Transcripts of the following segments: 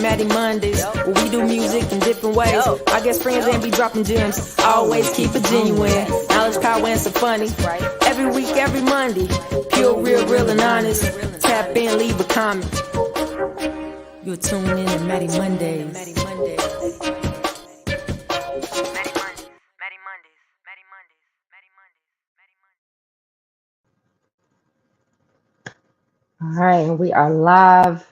Mattie Mondays, where we do music in different ways. I guess friends ain't be dropping gems, always keep it genuine. Knowledge, power, and some funny. Every week, every Monday, pure, real, and honest. Tap in, leave a comment. You're tuned in to Mattie Mondays. All right, and we are live.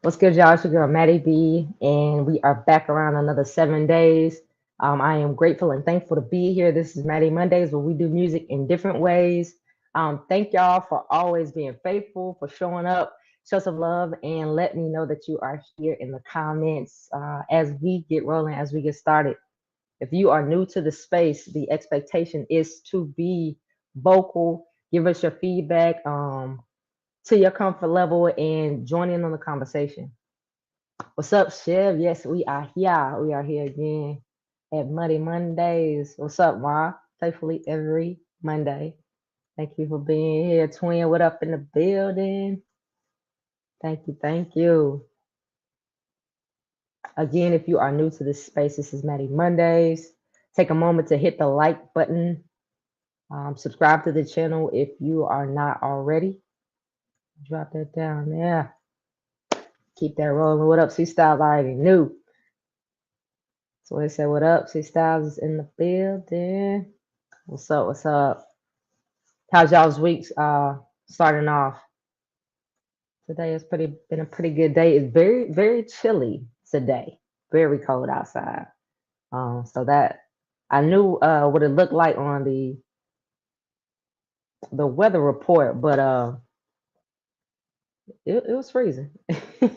What's good, y'all? It's your girl Mattie B, and we are back around another 7 days. I am grateful and thankful to be here. This is Mattie Mondays, where we do music in different ways. Thank y'all for always being faithful, for showing up, show some love, and let me know that you are here in the comments as we get rolling, as we get started. If you are new to the space, the expectation is to be vocal. Give us your feedback. To your comfort level and join in on the conversation. What's up, Chev? Yes, we are here. We are here again at Mattie Mondays. What's up, Ma? Faithfully every Monday. Thank you for being here. Twin, what up in the building? Thank you, thank you. Again, if you are new to this space, this is Mattie Mondays. Take a moment to hit the like button. Subscribe to the channel if you are not already. Drop that down there. Keep that rolling. What up, C.Styles? I already knew. So they said, what up? C.Styles is in the building. What's up? What's up? How's y'all's weeks starting off? Today has been a pretty good day. It's very chilly today. Very cold outside. So that I knew what it looked like on the weather report, but it was freezing. It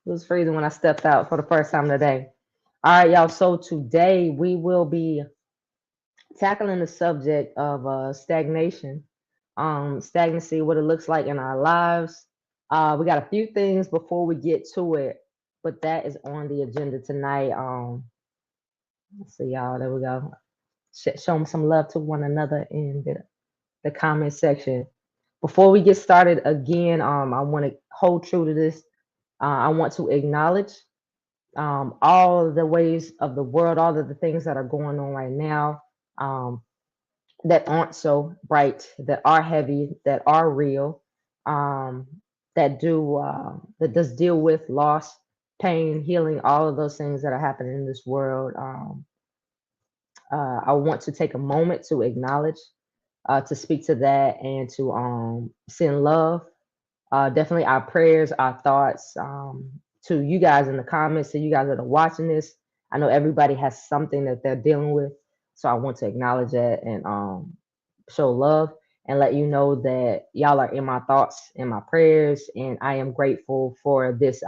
was freezing when I stepped out for the first time today. All right, y'all. So today we will be tackling the subject of stagnation, stagnancy, what it looks like in our lives. We got a few things before we get to it, but that is on the agenda tonight. Let's see, y'all. There we go. Show them some love to one another in the comment section. Before we get started again, I want to hold true to this. I want to acknowledge all of the ways of the world, all of the things that are going on right now that aren't so bright, that are heavy, that are real, that does deal with loss, pain, healing, all of those things that are happening in this world. I want to take a moment to acknowledge, to speak to that, and to send love. Definitely our prayers, our thoughts to you guys in the comments, to you guys that are watching this. I know everybody has something that they're dealing with, so I want to acknowledge that and show love and let you know that y'all are in my thoughts and my prayers, and I am grateful for this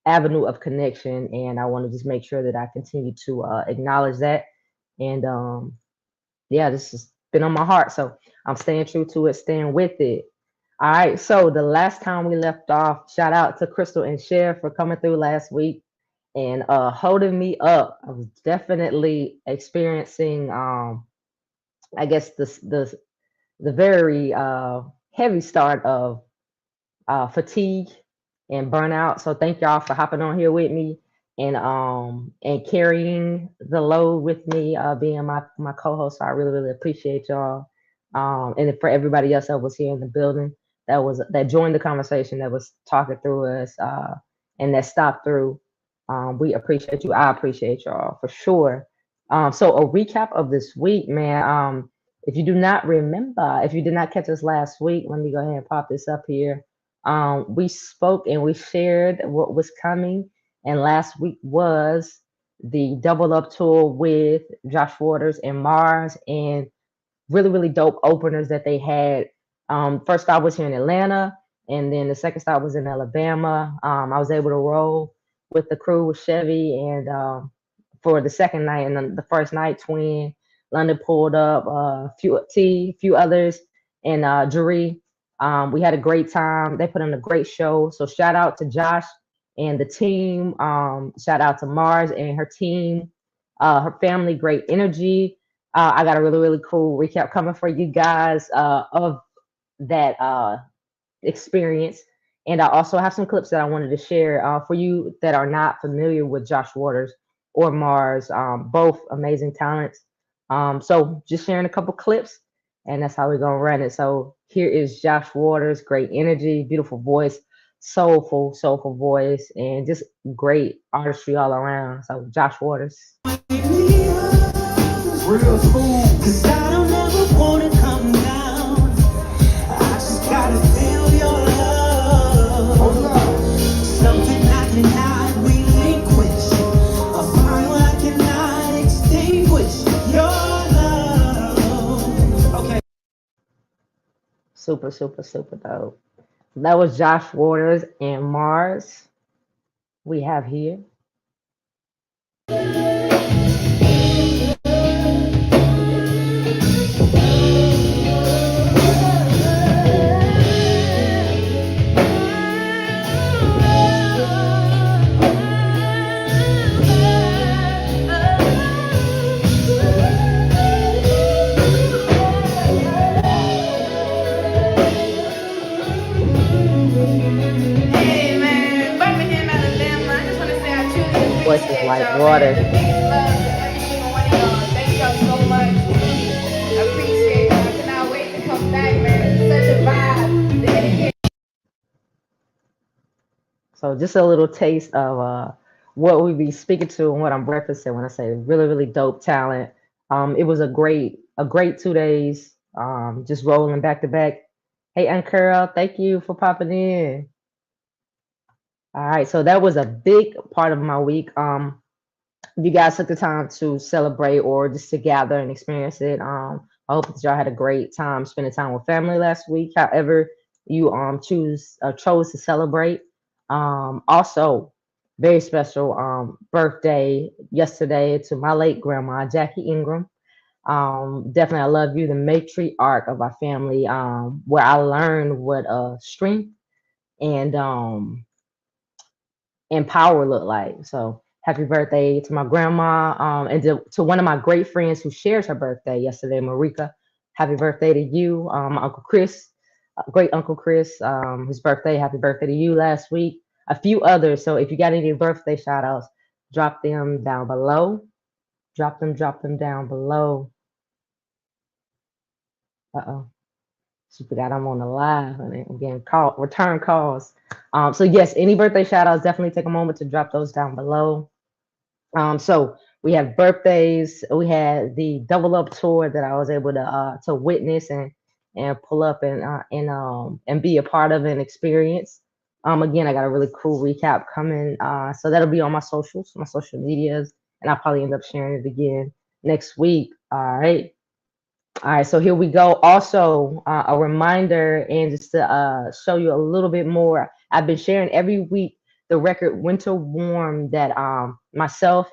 avenue of connection, and I want to just make sure that I continue to acknowledge that. And yeah, this has been on my heart, so I'm staying true to it, staying with it. All right, so the last time we left off, shout out to Crystal and Cher for coming through last week and holding me up. I was definitely experiencing, I guess, the very heavy start of fatigue and burnout. So thank y'all for hopping on here with me and carrying the load with me, being my co-host. So I really appreciate y'all. And for everybody else that was here in the building that joined the conversation, that was talking through us, and that stopped through. We appreciate you. I appreciate y'all for sure. So a recap of this week, man. If you do not remember, if you did not catch us last week, let me go ahead and pop this up here. We spoke and we shared what was coming, and last week was the Double Up tour with Josh Waters and Mars, and really dope openers that they had. First stop was here in Atlanta, and then the second stop was in Alabama. I was able to roll with the crew with Chevy, and for the second night, and then the first night, Twin, London pulled up, few others, and Jeree. We had a great time. They put on a great show. So shout out to Josh and the team. Shout out to Mars and her team, her family, great energy. I got a really cool recap coming for you guys of that experience. And I also have some clips that I wanted to share for you that are not familiar with Josh Waters or Mars, both amazing talents. So just sharing a couple clips, and that's how we're gonna run it. So here is Josh Waters, great energy, beautiful voice, soulful voice, and just great artistry all around. So Josh Waters. Real smooth. 'Cause I don't ever wanna come down. I just gotta feel your love. Hold up. Something I cannot relinquish. A fire I cannot extinguish. Your love. Okay. Super dope. That was Josh Waters and Mars. We have here. Voice is like water. The biggest love to every single one of y'all. Thank y'all so much. I appreciate it. I cannot wait to come back, man. It's such a vibe. The dedication. So just a little taste of what we be speaking to and what I'm referencing when I say really dope talent. It was a great 2 days. Just rolling back to back. Hey, Aunt Carol, thank you for popping in. All right, so that was a big part of my week. You guys took the time to celebrate or just to gather and experience it. I hope that y'all had a great time spending time with family last week. However, you chose to celebrate. Also, very special birthday yesterday to my late grandma Jackie Ingram. Definitely, I love you, the matriarch of our family. Where I learned what strength and power look like. So happy birthday to my grandma, and to one of my great friends who shares her birthday yesterday, Marika. Happy birthday to you, my Uncle Chris, great Uncle Chris. His birthday. Happy birthday to you last week. A few others. So if you got any birthday shout outs, drop them down below. Drop them down below. Uh-oh. She forgot I'm on the live and I'm getting return calls. So yes, any birthday shout outs, definitely take a moment to drop those down below. So we have birthdays. We had the double up tour that I was able to witness and pull up and be a part of and experience. Again, I got a really cool recap coming. So that'll be on my socials, my social medias, and I'll probably end up sharing it again next week. All right. All right, so here we go. Also, a reminder, and just to show you a little bit more, I've been sharing every week the record "Winter Warm" that myself,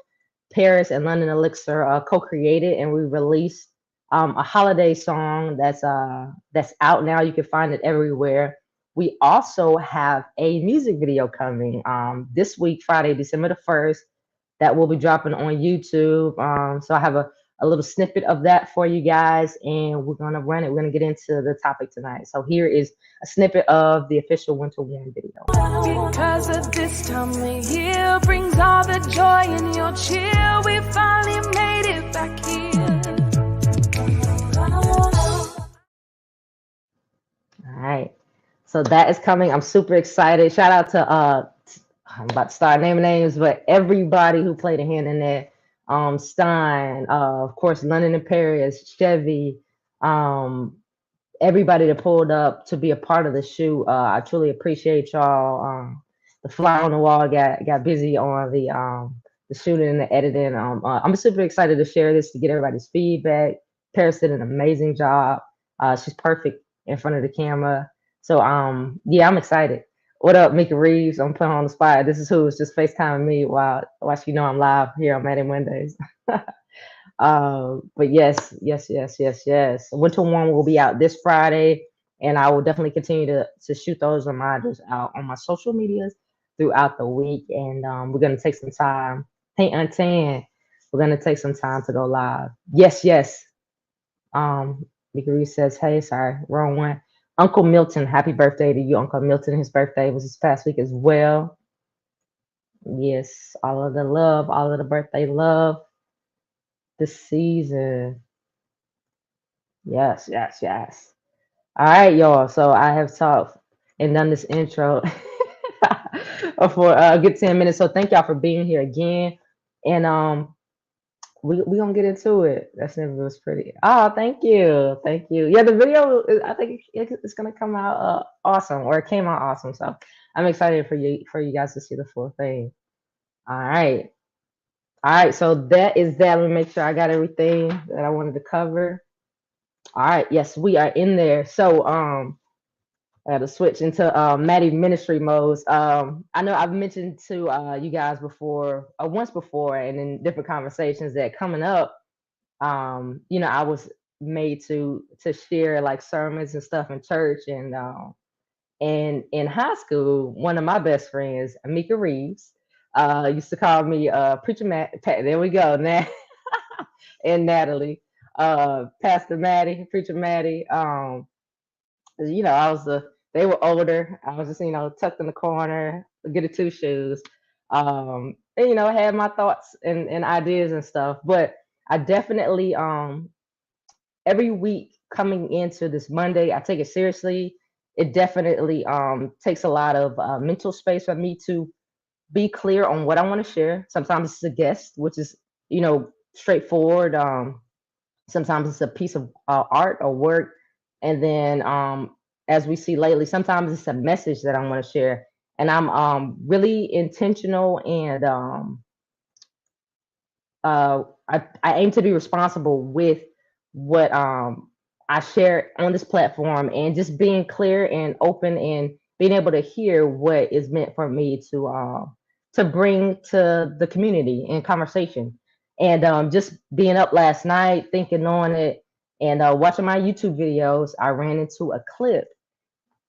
Paris, and London Elixir co-created, and we released a holiday song that's out now. You can find it everywhere. We also have a music video coming this week, Friday, December the 1st, that will be dropping on YouTube. So I have a little snippet of that for you guys, and we're gonna run it. We're gonna get into the topic tonight. So here is a snippet of the official Winter Warm video. Because of this time of year brings all the joy in your cheer. We finally made it back here. All right. So that is coming. I'm super excited. Shout out to I'm about to start naming names, but everybody who played a hand in that. Stein, of course, London and Paris, Chevy, everybody that pulled up to be a part of the shoot. I truly appreciate y'all. The fly on the wall got busy on the shooting and the editing. I'm super excited to share this to get everybody's feedback. Paris did an amazing job. She's perfect in front of the camera. So yeah, I'm excited. What up, Mika Reeves? I'm putting her on the spot. This is who's just FaceTiming me while she know I'm live here on Mattie Mondays. But yes. Winter Warm will be out this Friday, and I will definitely continue to shoot those reminders out on my social medias throughout the week. And we're gonna take some time. Hey, Untan, we're gonna take some time to go live. Yes. Mika Reeves says, hey, sorry, wrong one. Uncle Milton, happy birthday to you, Uncle Milton. His birthday was this past week as well. Yes, all of the love, all of the birthday love this season. Yes, yes, yes. All right, y'all. So I have talked and done this intro for a good 10 minutes. So thank y'all for being here again. And we gonna get into it. That never was pretty. Oh, thank you, thank you. Yeah, the video I think it's gonna come out awesome, or it came out awesome. So I'm excited for you guys to see the full thing. All right, all right. So that is that. Let me make sure I got everything that I wanted to cover. All right, yes, we are in there. So I had to switch into Mattie ministry modes. I know I've mentioned to you guys before, once before, and in different conversations that coming up, I was made to share like sermons and stuff in church, and in high school, one of my best friends, Amika Reeves, used to call me Preacher Matt. There we go, and Natalie, Pastor Mattie, Preacher Mattie. I was they were older. I was just, tucked in the corner, get a two shoes. And, I had my thoughts and ideas and stuff. But I definitely every week coming into this Monday, I take it seriously. It definitely takes a lot of mental space for me to be clear on what I want to share. Sometimes it's a guest, which is, straightforward. Sometimes it's a piece of art or work, and then as we see lately, sometimes it's a message that I want to share, and I'm really intentional, and I aim to be responsible with what I share on this platform, and just being clear and open and being able to hear what is meant for me to bring to the community in conversation. And just being up last night, thinking on it, and watching my YouTube videos, I ran into a clip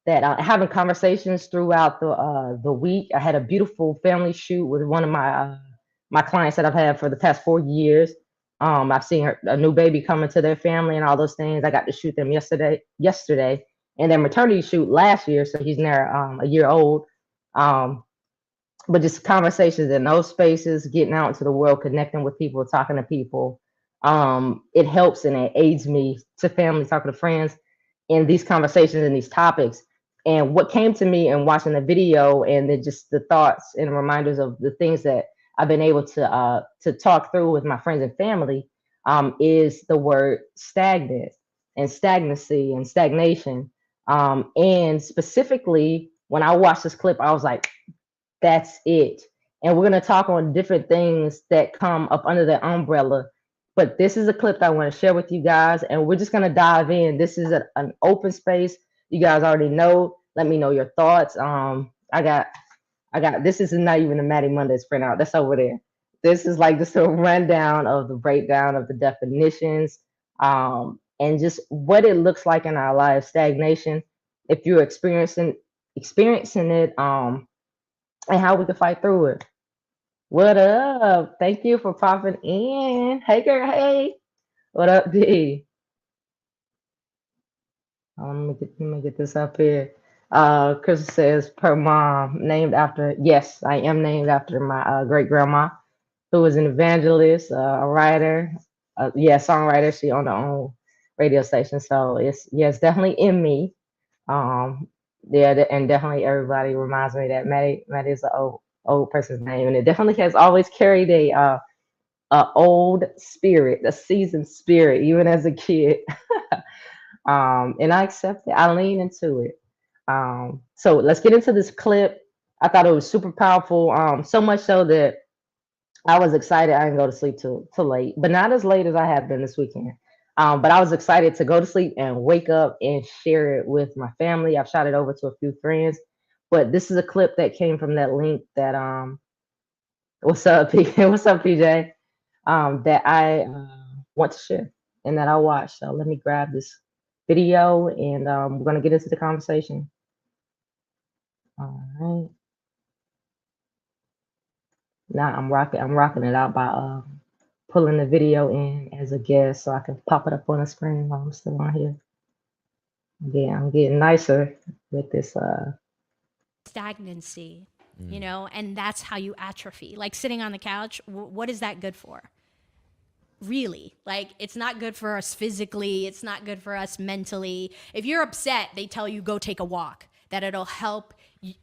that having conversations throughout the week. I had a beautiful family shoot with one of my clients that I've had for the past 4 years. I've seen a new baby coming to their family and all those things. I got to shoot them yesterday, and then maternity shoot last year, so he's now a year old. Um, but just conversations in those spaces, getting out into the world, connecting with people, talking to people. It helps and it aids me to family, talking to friends in these conversations and these topics. And what came to me in watching the video, and then just the thoughts and reminders of the things that I've been able to talk through with my friends and family, is the word stagnant and stagnancy and stagnation. And specifically, when I watched this clip, I was like, that's it. And we're going to talk on different things that come up under the umbrella. But this is a clip that I want to share with you guys, and we're just going to dive in. This is an open space. You guys already know. Let me know your thoughts. I got this is not even the Mattie Mondays printout. That's over there. This is like just a rundown of the breakdown of the definitions, and just what it looks like in our lives. Stagnation, if you're experiencing it, and how we can fight through it. What up? Thank you for popping in. Hey girl, hey. What up, D? Let me get this up here. Chris says, per mom, named after, yes, I am named after my great grandma, who was an evangelist, a writer, yeah, songwriter. She owned her own radio station. So it's definitely in me. Um, yeah, and definitely everybody reminds me that Mattie is an old person's name, and it definitely has always carried a old spirit, a seasoned spirit, even as a kid. And I accept it. I lean into it. So let's get into this clip. I thought it was super powerful. So much so that I was excited. I didn't go to sleep till late, but not as late as I have been this weekend. But I was excited to go to sleep and wake up and share it with my family. I've shot it over to a few friends, but this is a clip that came from that link that what's up, what's up, PJ? That I want to share and that I watched. So let me grab this video, and we're gonna get into the conversation. All right. Now I'm rocking it out by pulling the video in as a guest so I can pop it up on the screen while I'm still on here. Yeah, I'm getting nicer with this. Stagnancy, and that's how you atrophy. Like sitting on the couch, what is that good for? Really, like, it's not good for us physically, it's not good for us mentally. If you're upset, they tell you go take a walk, that it'll help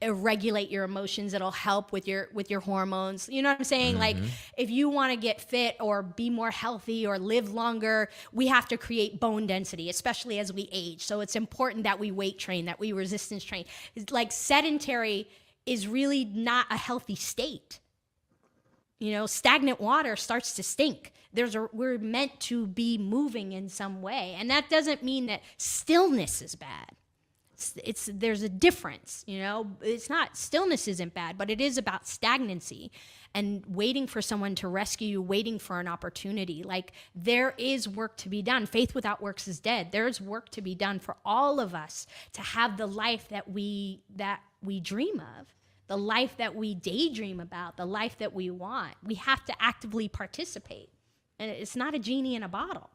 regulate your emotions, it'll help with your hormones, you know what I'm saying? Like, if you want to get fit or be more healthy or live longer, we have to create bone density, especially as we age. So it's important that we weight train, that we resistance train. Like, sedentary is really not a healthy state. Stagnant water starts to stink. We're meant to be moving in some way, and that doesn't mean that stillness is bad. There's a difference. It's not, stillness isn't bad, but it is about stagnancy and waiting for someone to rescue you, waiting for an opportunity. Like, there is work to be done. Faith without works is dead. There's work to be done for all of us to have the life that we dream of, the life that we daydream about, the life that we want. We have to actively participate. And it's not a genie in a bottle.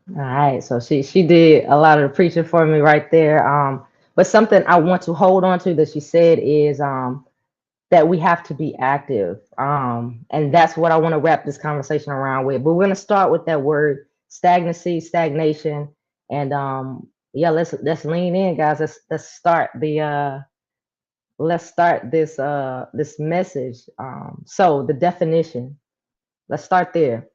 All right, so she did a lot of the preaching for me right there. But something I want to hold on to that she said is that we have to be active. And that's what I want to wrap this conversation around with. But we're gonna start with that word stagnancy, stagnation, and yeah, let's lean in, guys. Let's start this message. So the definition. Let's start there.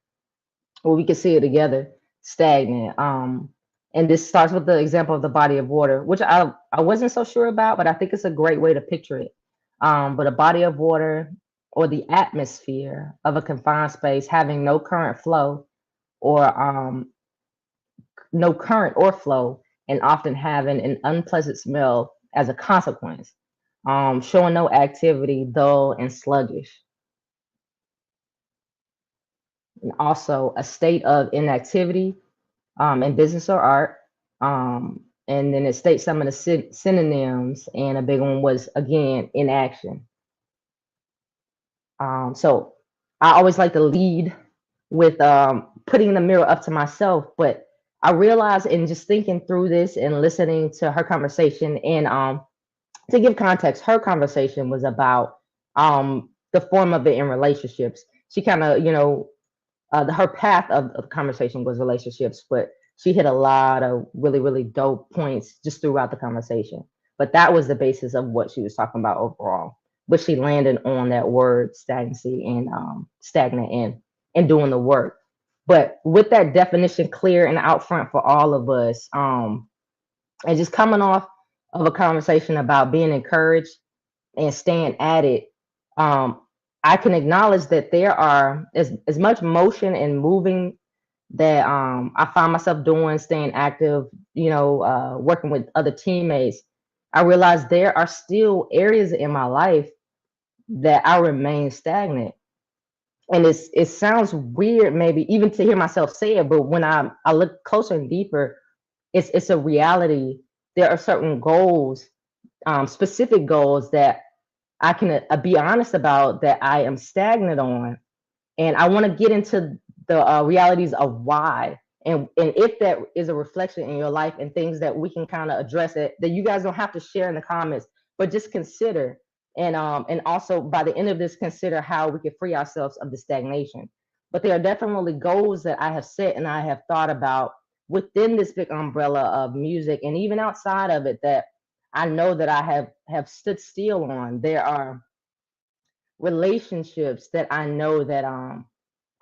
Well, we can see it together. Stagnant. And this starts with the example of the body of water, which I wasn't so sure about, but I think it's a great way to picture it. But a body of water or the atmosphere of a confined space having or no current or flow, and often having an unpleasant smell as a consequence. Showing no activity, dull and sluggish. And also a state of inactivity in business or art. And then it states some of the synonyms, and a big one was again inaction. So I always like to lead with putting the mirror up to myself, but I realized in just thinking through this and listening to her conversation, and to give context, her conversation was about the form of it in relationships. She kind of, her path of conversation was relationships, but she hit a lot of really, really dope points just throughout the conversation. But that was the basis of what she was talking about overall. But she landed on that word stagnancy and stagnant and doing the work. But with that definition clear and out front for all of us, and just coming off of a conversation about being encouraged and staying at it, um, I can acknowledge that there are as much motion and moving that I find myself doing, staying active, working with other teammates. I realize there are still areas in my life that I remain stagnant. And it sounds weird, maybe even to hear myself say it, but when I look closer and deeper, it's a reality. There are certain goals, specific goals that I can be honest about that I am stagnant on, and I want to get into the realities of why, and if that is a reflection in your life and things that we can kind of address it, that you guys don't have to share in the comments, but just consider, and also by the end of this, consider how we can free ourselves of the stagnation. But there are definitely goals that I have set and I have thought about within this big umbrella of music and even outside of it that I know that I have stood still on. There are relationships that I know that I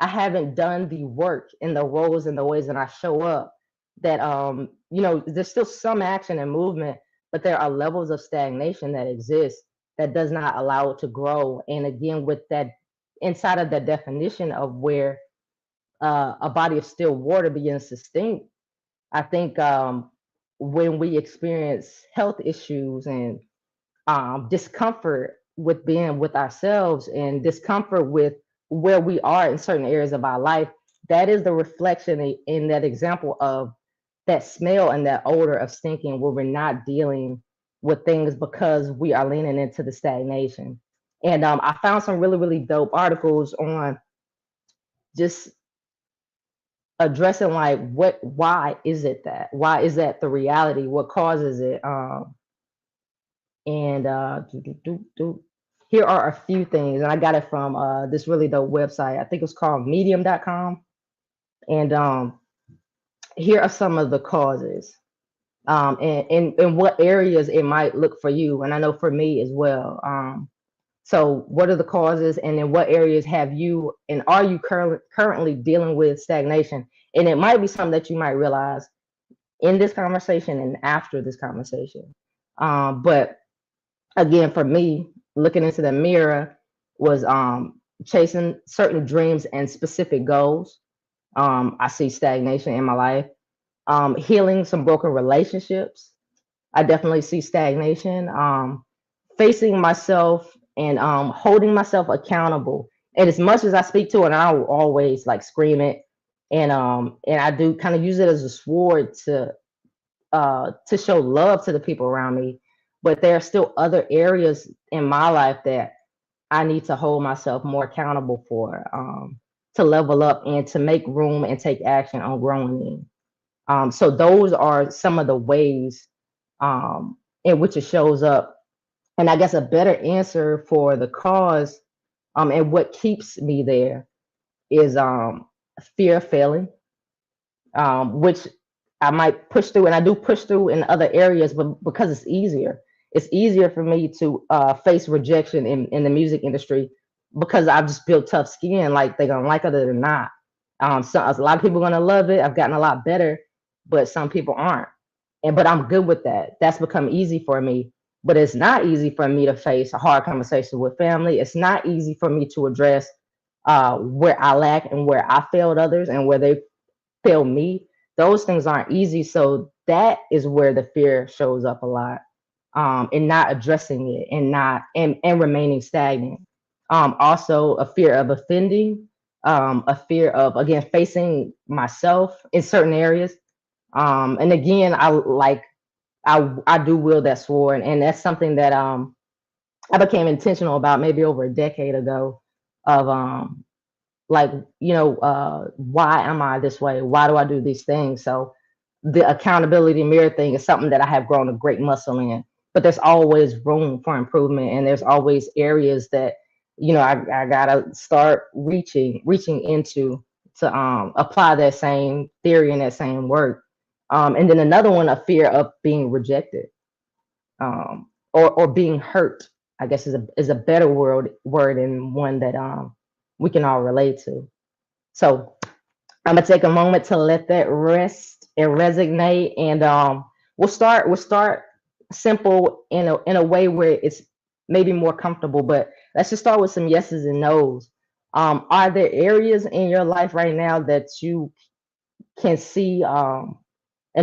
haven't done the work in the roles and the ways that I show up. That there's still some action and movement, but there are levels of stagnation that exist that does not allow it to grow. And again, with that inside of that definition of where a body of still water begins to stink, I think when we experience health issues and discomfort with being with ourselves and discomfort with where we are in certain areas of our life, that is the reflection in that example of that smell and that odor of stinking where we're not dealing with things because we are leaning into the stagnation. And I found some really, really dope articles on just addressing like why is that the reality, what causes it, and here are a few things, and I got it from this really dope website. I think it's called medium.com, and here are some of the causes, and what areas it might look for you, and I know for me as well. So what are the causes, and in what areas have you and are you currently dealing with stagnation? And it might be something that you might realize in this conversation and after this conversation. But again, for me, looking into the mirror was chasing certain dreams and specific goals. I see stagnation in my life. Healing some broken relationships. I definitely see stagnation. Facing myself and holding myself accountable. And as much as I speak to it, and I will always like scream it, and I do kind of use it as a sword to show love to the people around me. But there are still other areas in my life that I need to hold myself more accountable for, to level up and to make room and take action on growing in. So those are some of the ways in which it shows up. And I guess a better answer for the cause and what keeps me there is fear of failing, which I might push through, and I do push through in other areas, but because it's easier. It's easier for me to face rejection in the music industry because I've just built tough skin. Like they're gonna like it or not. So a lot of people are gonna love it. I've gotten a lot better, but some people aren't. But I'm good with that. That's become easy for me. But it's not easy for me to face a hard conversation with family. It's not easy for me to address where I lack and where I failed others and where they failed me. Those things aren't easy. So that is where the fear shows up a lot, and not addressing it and not and remaining stagnant. Also a fear of offending, a fear of again facing myself in certain areas. And again, I do wield that sword, and that's something that I became intentional about maybe over a decade ago of like why am I this way? Why do I do these things? So the accountability mirror thing is something that I have grown a great muscle in, but there's always room for improvement, and there's always areas that I gotta start reaching into to apply that same theory and that same work. And then another one, a fear of being rejected, or being hurt, I guess is a better word and one that we can all relate to. So I'm gonna take a moment to let that rest and resonate, and we'll start simple in a way where it's maybe more comfortable. But let's just start with some yeses and nos. Are there areas in your life right now that you can see, and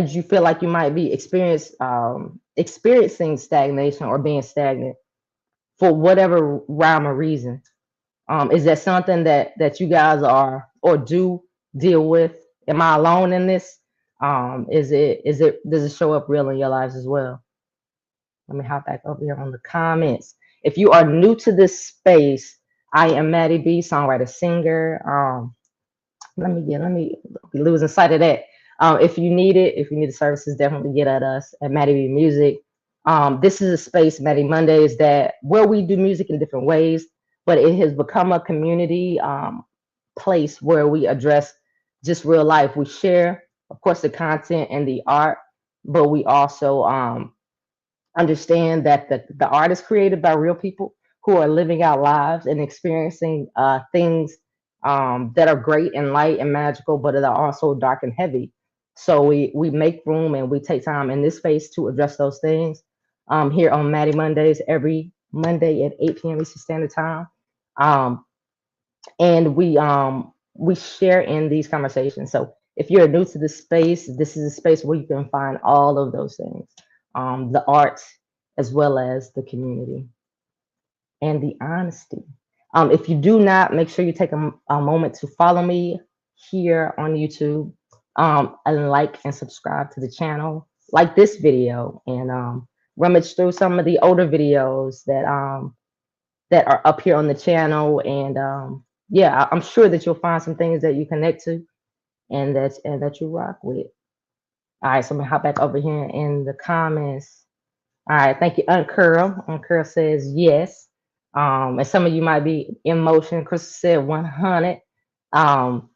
you feel like you might be experiencing stagnation or being stagnant for whatever rhyme or reason? Is that something that you guys are or do deal with? Am I alone in this? Does it show up real in your lives as well? Let me hop back over here on the comments. If you are new to this space, I am Mattie B, songwriter, singer. Let me be losing sight of that. If you need the services, definitely get at us at Mattie B Music. This is a space, Mattie Mondays, that where we do music in different ways, but it has become a community place where we address just real life. We share, of course, the content and the art, but we also understand that the art is created by real people who are living out lives and experiencing things that are great and light and magical, but that are also dark and heavy. So we make room and we take time in this space to address those things. Here on Mattie Mondays, every Monday at 8 p.m. Eastern Standard Time. And we share in these conversations. So if you're new to this space, this is a space where you can find all of those things, the arts as well as the community and the honesty. If you do not, make sure you take a moment to follow me here on YouTube, and like and subscribe to the channel, like this video, and rummage through some of the older videos that are up here on the channel. And yeah, I'm sure that you'll find some things that you connect to. and that you rock with. All right, so I'm gonna hop back over here in the comments. All right, thank you, Aunt Curl. Aunt Curl says yes. And some of you might be in motion. Chris said 100. Um,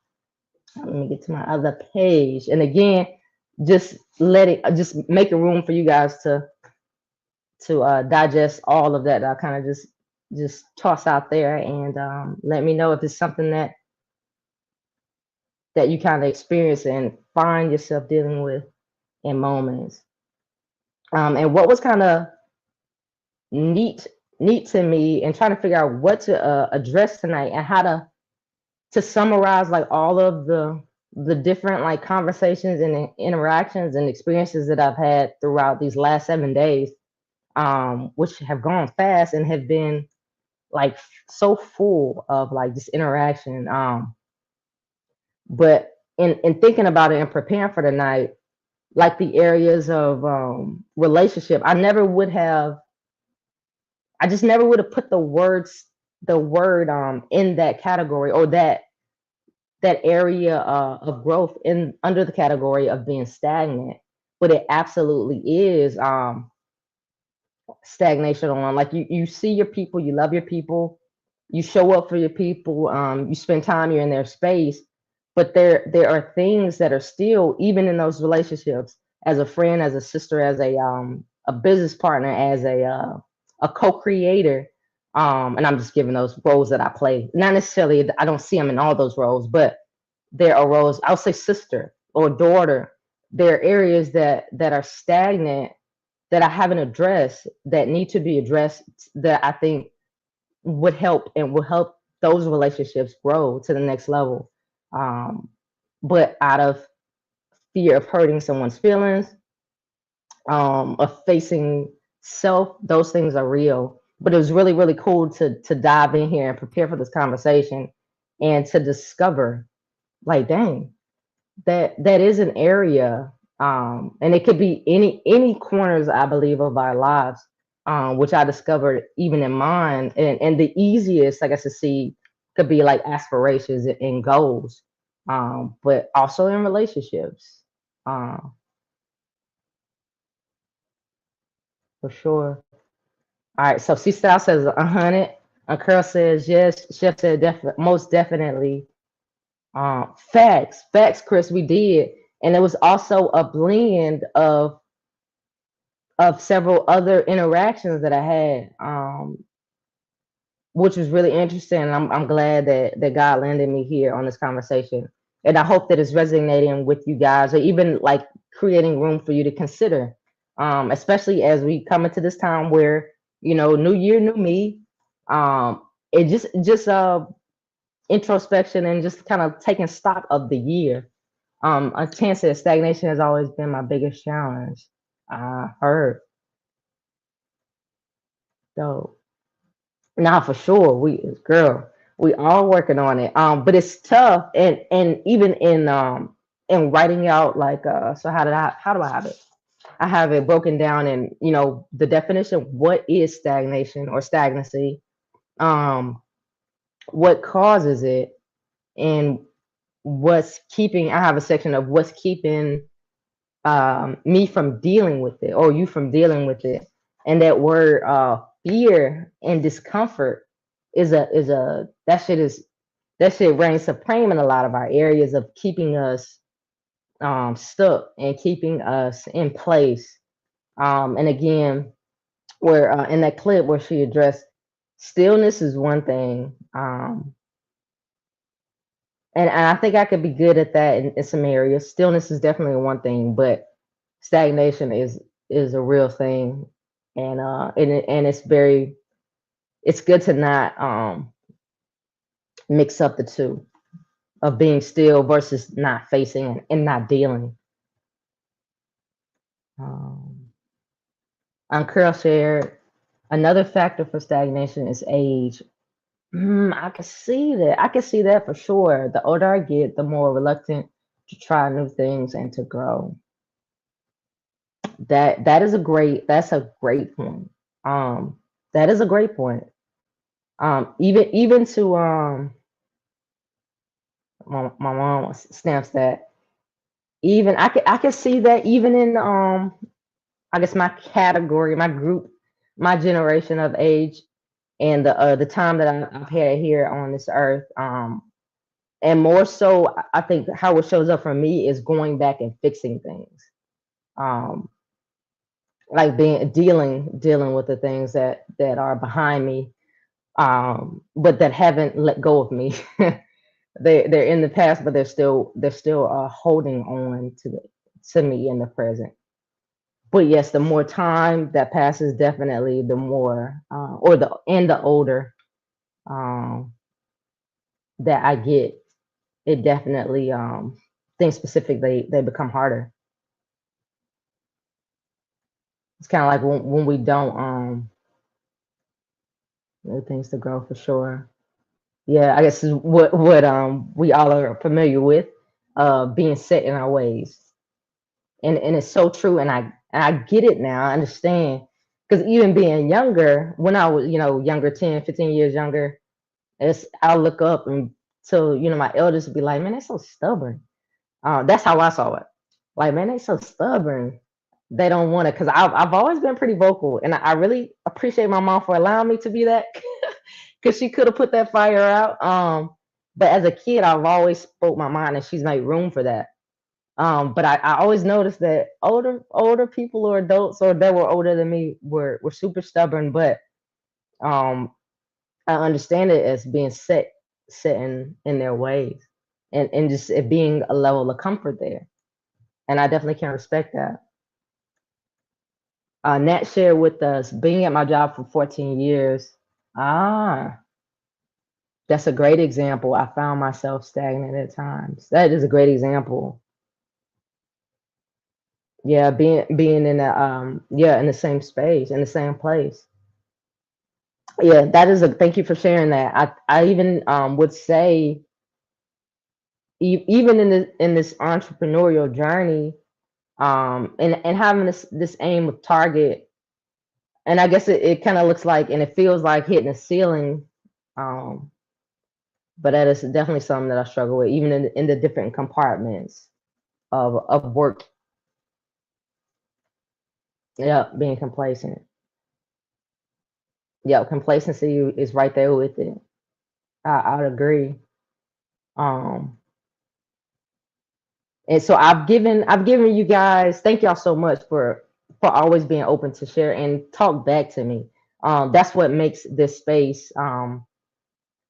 let me get to my other page. And again, just making room for you guys to digest all of that. I kind of just toss out there, and let me know if it's something that you kind of experience and find yourself dealing with in moments. And what was kind of neat neat to me, and trying to figure out what to address tonight, and how to summarize like all of the different like conversations and interactions and experiences that I've had throughout these last 7 days, which have gone fast and have been like so full of like this interaction. But in thinking about it and preparing for the night, like the areas of relationship, I just never would have put the word in that category, or that area of growth in under the category of being stagnant. But it absolutely is stagnation on, like, you see your people, you love your people, you show up for your people, you spend time, you're in their space, but there are things that are still, even in those relationships, as a friend, as a sister, as a business partner, as a co-creator, and I'm just giving those roles that I play, not necessarily, I don't see them in all those roles, but there are roles, I'll say sister or daughter. There are areas that are stagnant, that I haven't addressed, that need to be addressed, that I think would help, and will help those relationships grow to the next level. Um, but out of fear of hurting someone's feelings, of facing self, those things are real. But it was really, really cool to dive in here and prepare for this conversation, and to discover, like, dang, that is an area, and it could be any corners, I believe, of our lives, which I discovered even in mine, and the easiest, I guess, to see could be like aspirations and goals, but also in relationships, for sure. All right, so C.Styles says 100. Curl says yes. Chef said most definitely. Facts, Chris, we did, and it was also a blend of several other interactions that I had, which was really interesting. I'm glad that God landed me here on this conversation, and I hope that it's resonating with you guys, or even like creating room for you to consider, especially as we come into this time where, new year, new me. It just introspection, and just kind of taking stock of the year. A chance that stagnation has always been my biggest challenge. I heard. So, now for sure, we all working on it. But it's tough, and even in writing out, like, so how do I have it? I have it broken down in, the definition. What is stagnation or stagnancy? Um, what causes it, and what's keeping? I have a section of what's keeping me from dealing with it, or you from dealing with it. And that word, fear and discomfort, is a that shit reigns supreme in a lot of our areas of keeping us stuck and keeping us in place. And again, where in that clip where she addressed, stillness is one thing, and I think I could be good at that in some areas. Stillness is definitely one thing, but stagnation is a real thing, and it's good to not mix up the two, of being still versus not facing and not dealing. Um, Curl shared, another factor for stagnation is age. I can see that. I can see that for sure. The older I get, the more reluctant to try new things and to grow. That's a great point. That is a great point. Even to my mom stamps that. Even I could see that even in I guess my category, my group, my generation of age, and the time that I've had here on this earth. And more so, I think how it shows up for me is going back and fixing things. Um, like being dealing with the things that are behind me, but that haven't let go of me. They're in the past, but they're still holding on to me in the present. But yes, the more time that passes, definitely the more the older um, that I get, it definitely things specific they become harder. It's kind of like when we don't things to grow for sure. Yeah, I guess is what we all are familiar with, being set in our ways. And it's so true, and I get it now. I understand, because even being younger, when I was, younger, 10, 15 years younger, it's I'll look up and so, my elders would be like, man, they're so stubborn. That's how I saw it. Like, man, they so stubborn. They don't want to, because I've always been pretty vocal, and I really appreciate my mom for allowing me to be that, because she could have put that fire out. But as a kid, I've always spoke my mind, and she's made room for that. But I always noticed that older people or adults or that were older than me were super stubborn, but um, I understand it as being set in their ways, and just it being a level of comfort there, and I definitely can respect that. Nat shared with us being at my job for 14 years. Ah, that's a great example. I found myself stagnant at times. That is a great example. Yeah, being in in the same space, in the same place. Yeah, that is a thank you for sharing that. I even would say even in this entrepreneurial journey, and having this aim of target, and I guess it kind of looks like and it feels like hitting a ceiling, um, but that is definitely something that I struggle with, even in the different compartments of work. Yeah, being complacent. Yeah, complacency is right there with it. I would agree. Um, and so I've given you guys, thank y'all so much for always being open to share and talk back to me. That's what makes this space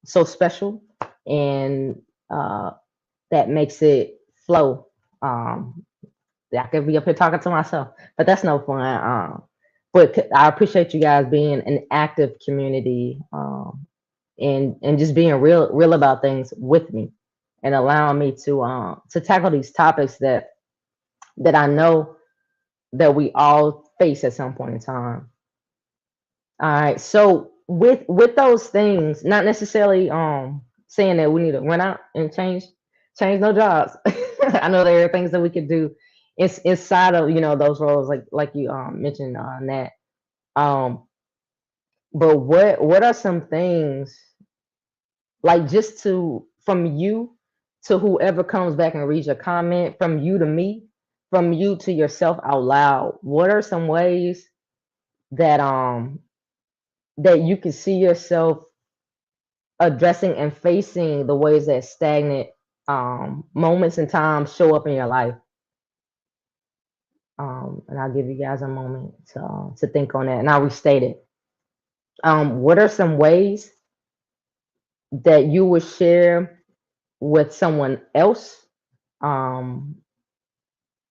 so special, and that makes it flow. Um, I could be up here talking to myself, but that's no fun. But I appreciate you guys being an active community, and just being real about things with me, and allowing me to tackle these topics that I know that we all face at some point in time. All right. So with those things, not necessarily saying that we need to run out and change no jobs. I know there are things that we could do inside of those roles, like you mentioned on that. Um, but what are some things, like, just to from you to whoever comes back and reads your comment, from you to me, from you to yourself out loud, what are some ways that that you can see yourself addressing and facing the ways that stagnant moments in time show up in your life? And I'll give you guys a moment to think on that, and I'll restate it. What are some ways that you would share with someone else, um,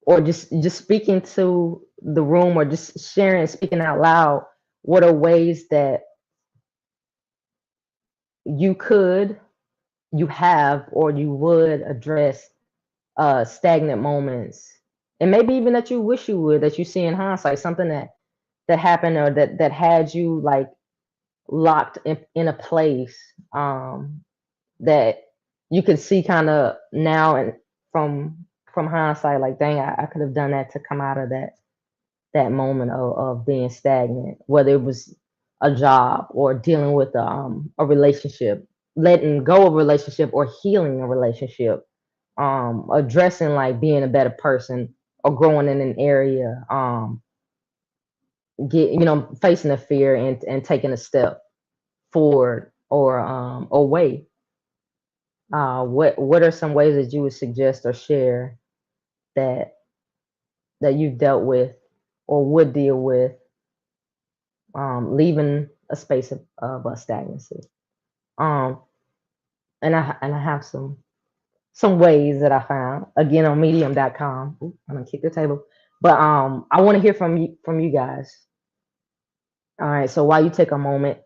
or just speaking to the room, or just sharing, speaking out loud? What are ways that you could, you have, or you would address stagnant moments, and maybe even that you wish you would, that you see in hindsight, something that happened, or that had you like locked in a place, that you could see kind of now, and from hindsight, like, dang, I could have done that to come out of that moment of being stagnant, whether it was a job or dealing with a relationship, letting go of a relationship or healing a relationship, addressing like being a better person or growing in an area, facing a fear and taking a step forward or away. What are some ways that you would suggest or share that you've dealt with or would deal with, leaving a space of stagnancy? Um, and I have some ways that I found again on medium.com. Ooh, I'm gonna kick the table. But I want to hear from you guys. All right, so while you take a moment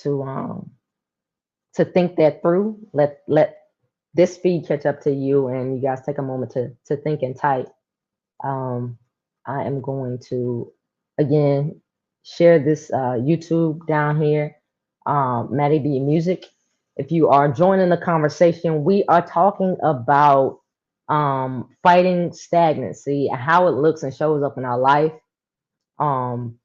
to think that through, let this feed catch up to you, and you guys take a moment to think and type. Um, I am going to again share this YouTube down here, Mattie B Music. If you are joining the conversation, we are talking about fighting stagnancy and how it looks and shows up in our life. Um,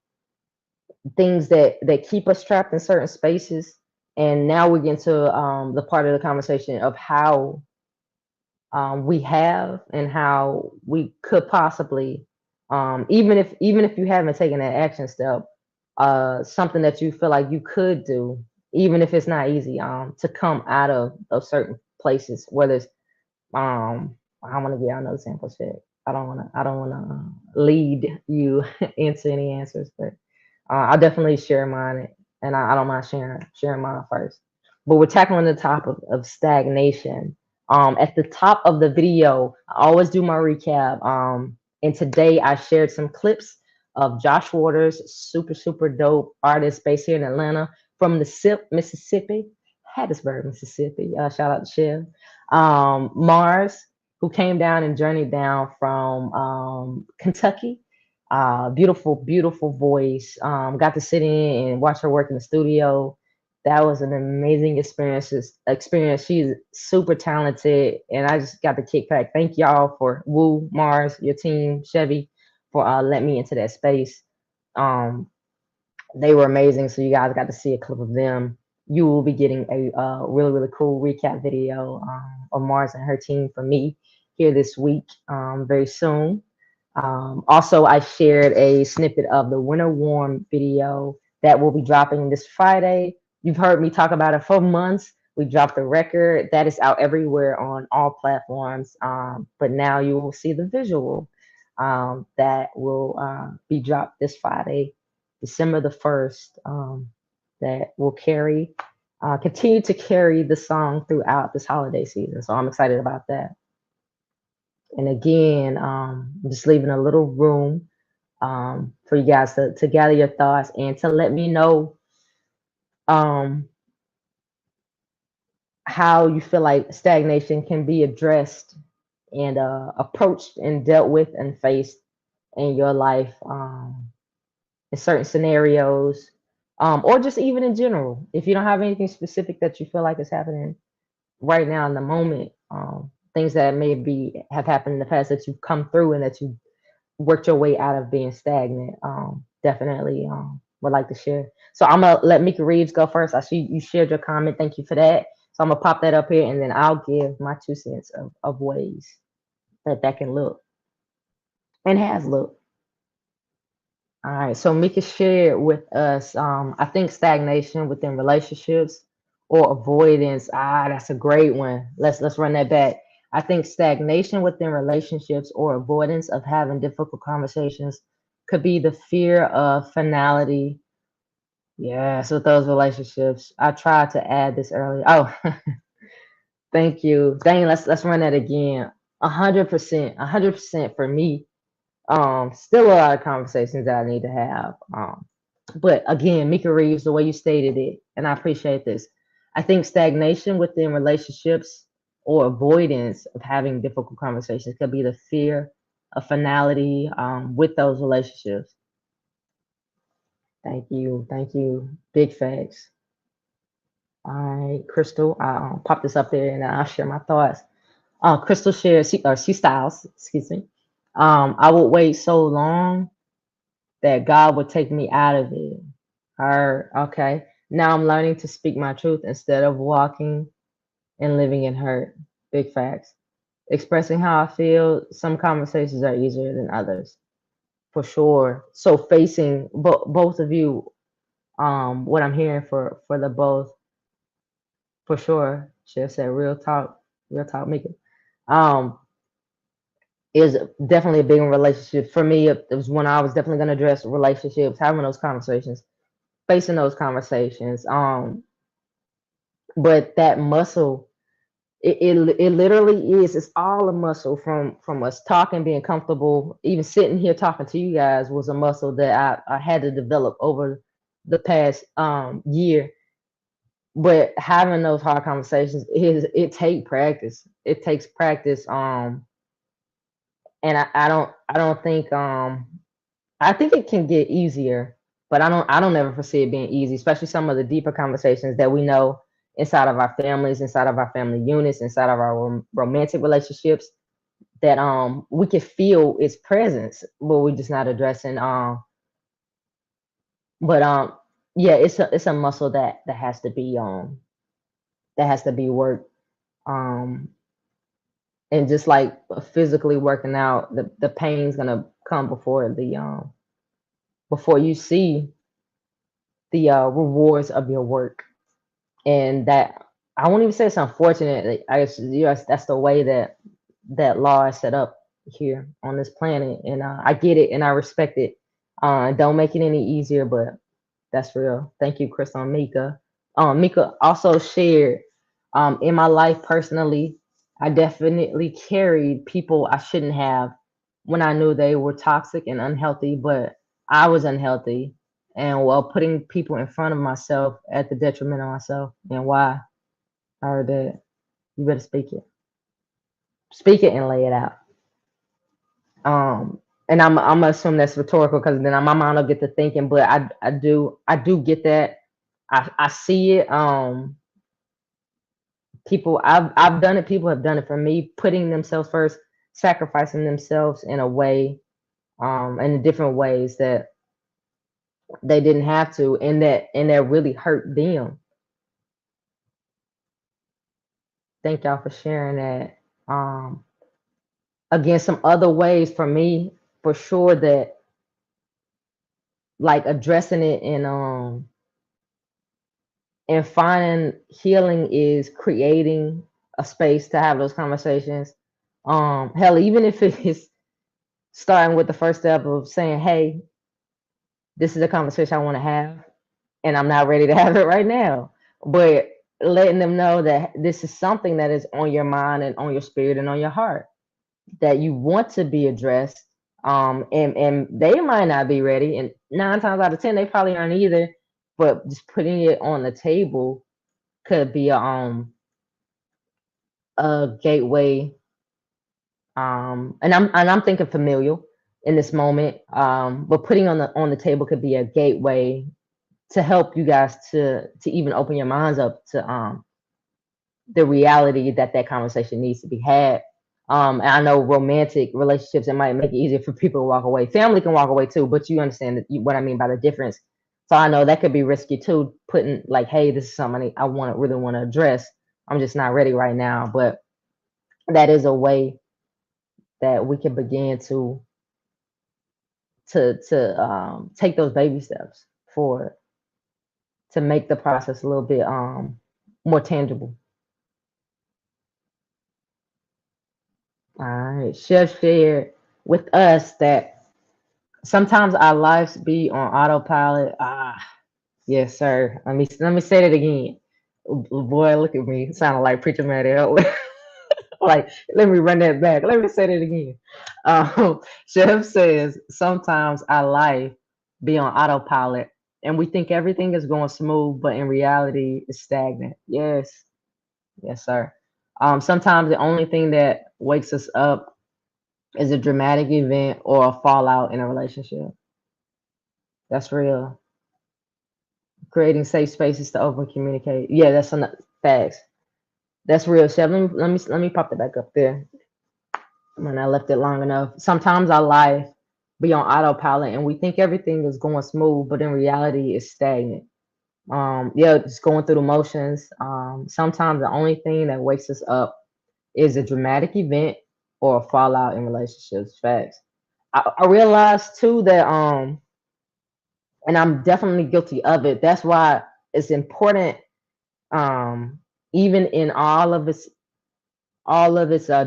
Things that keep us trapped in certain spaces. And now we get into the part of the conversation of how we have and how we could possibly, even if you haven't taken that action step, something that you feel like you could do, even if it's not easy, to come out of certain places, whether it's I want to give y'all another sample check. I don't wanna lead you into any answers, but I'll definitely share mine, and I don't mind sharing mine first. But we're tackling the topic of stagnation. At the top of the video, I always do my recap. And today I shared some clips of Josh Waters, super dope artist based here in Atlanta, from the SIP, Mississippi, Hattiesburg, Mississippi. Shout out to Chev. Mars, who came down and journeyed down from Kentucky. Beautiful voice. Got to sit in and watch her work in the studio. That was an amazing experience. She's super talented, and I just got the kick back. Thank y'all for Woo, Mars, your team, Chevy, for letting me into that space. Um, they were amazing. So you guys got to see a clip of them. You will be getting a really cool recap video of Mars and her team from me here this week, very soon. Also, I shared a snippet of the Winter Warm video that will be dropping this Friday. You've heard me talk about it for months. We dropped the record that is out everywhere on all platforms, but now you will see the visual that will be dropped this Friday, December the 1st, that will continue to carry the song throughout this holiday season. So I'm excited about that. And again, I'm just leaving a little room for you guys to gather your thoughts and to let me know how you feel like stagnation can be addressed and approached and dealt with and faced in your life, in certain scenarios, or just even in general. If you don't have anything specific that you feel like is happening right now in the moment, things that maybe have happened in the past that you've come through and that you worked your way out of being stagnant, definitely would like to share. So I'm gonna let Mika Reeves go first. I see you shared your comment. Thank you for that. So I'm gonna pop that up here, and then I'll give my 2 cents of ways that can look and has looked. All right. So Mika shared with us, I think stagnation within relationships or avoidance. That's a great one. Let's run that back. I think stagnation within relationships or avoidance of having difficult conversations could be the fear of finality. Yes, with those relationships. I tried to add this earlier. Oh, thank you. Dang, let's run that again. 100% for me. Still a lot of conversations that I need to have. But again, Mika Reeves, the way you stated it, and I appreciate this. I think stagnation within relationships or avoidance of having difficult conversations could be the fear of finality with those relationships. Thank you. Big facts. All right, Crystal, I'll pop this up there and I'll share my thoughts. Crystal shares C.Styles, excuse me. I would wait so long that God would take me out of it. Okay. Now I'm learning to speak my truth instead of walking and living in hurt. Big facts. Expressing how I feel, some conversations are easier than others, for sure. So facing both of you, what I'm hearing for the both, for sure. Chef said real talk, Mika. Um, is definitely a big relationship for me. It was when I was definitely going to address relationships, having those conversations, facing those conversations. But that muscle, it literally is. It's all a muscle from us talking, being comfortable, even sitting here talking to you guys was a muscle that I had to develop over the past year. But having those hard conversations it take practice. It takes practice. And I don't think I think it can get easier, but I don't ever foresee it being easy, especially some of the deeper conversations that we know inside of our families, inside of our family units, inside of our romantic relationships that we can feel its presence, but we're just not addressing. But yeah, it's a muscle that has to be worked. Um, and just like physically working out, the pain's gonna come before you see the rewards of your work. And that I won't even say it's unfortunate. I guess yes, that's the way that law is set up here on this planet, and I get it and I respect it. Don't make it any easier, but that's real. Thank you, Chris and Mika. Mika also shared in my life personally, I definitely carried people I shouldn't have when I knew they were toxic and unhealthy, but I was unhealthy and while putting people in front of myself at the detriment of myself. And why? I heard that. You better speak it. Speak it and lay it out. And I'm gonna assume that's rhetorical because then my mind will get to thinking, but I do get that. I see it. People I've done it, people have done it for me, putting themselves first, sacrificing themselves in a way, in different ways that they didn't have to, and that really hurt them. Thank y'all for sharing that. Again, some other ways for me, for sure, that like addressing it and finding healing is creating a space to have those conversations. Hell, even if it is starting with the first step of saying, hey, this is a conversation I want to have, and I'm not ready to have it right now. But letting them know that this is something that is on your mind and on your spirit and on your heart that you want to be addressed. And they might not be ready, and 9 times out of 10 they probably aren't either. But just putting it on the table could be a gateway. And I'm thinking familial in this moment. But putting on the table could be a gateway to help you guys to even open your minds up to the reality that that conversation needs to be had. And I know romantic relationships, it might make it easier for people to walk away. Family can walk away too, but you understand what I mean by the difference. So I know that could be risky too, putting like, hey, this is something I really want to address. I'm just not ready right now. But that is a way that we can begin to take those baby steps forward to make the process a little bit more tangible. All right. Chef shared with us that sometimes our lives be on autopilot. Ah, yes, sir. Let me say that again. Boy, look at me. Sounding like Preacher Mattie. Like, let me run that back. Let me say that again. Chef says sometimes our life be on autopilot and we think everything is going smooth, but in reality it's stagnant. Yes, yes, sir. Sometimes the only thing that wakes us up is a dramatic event or a fallout in a relationship. That's real. Creating safe spaces to open communicate. Yeah, that's some facts. That's real, Chef. Let me pop that back up there when I left it long enough. Sometimes our life be on autopilot and we think everything is going smooth, but in reality it's stagnant. Yeah, just going through the motions. Sometimes the only thing that wakes us up is a dramatic event or a fallout in relationships. Facts. I realized too that and I'm definitely guilty of it. That's why it's important, um, even in all of its